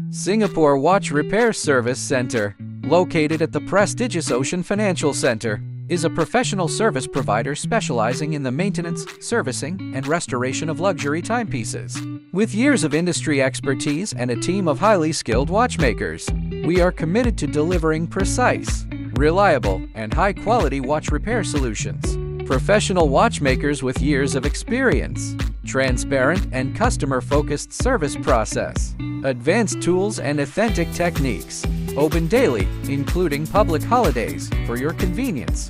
Singapore Watch Repair Service Center, located at the prestigious Ocean Financial Center, is a professional service provider specializing in the maintenance, servicing, and restoration of luxury timepieces. With years of industry expertise and a team of highly skilled watchmakers, we are committed to delivering precise, reliable, and high-quality watch repair solutions. Professional watchmakers with years of experience, transparent and customer-focused service process, advanced tools and authentic techniques. Open daily, including public holidays, for your convenience.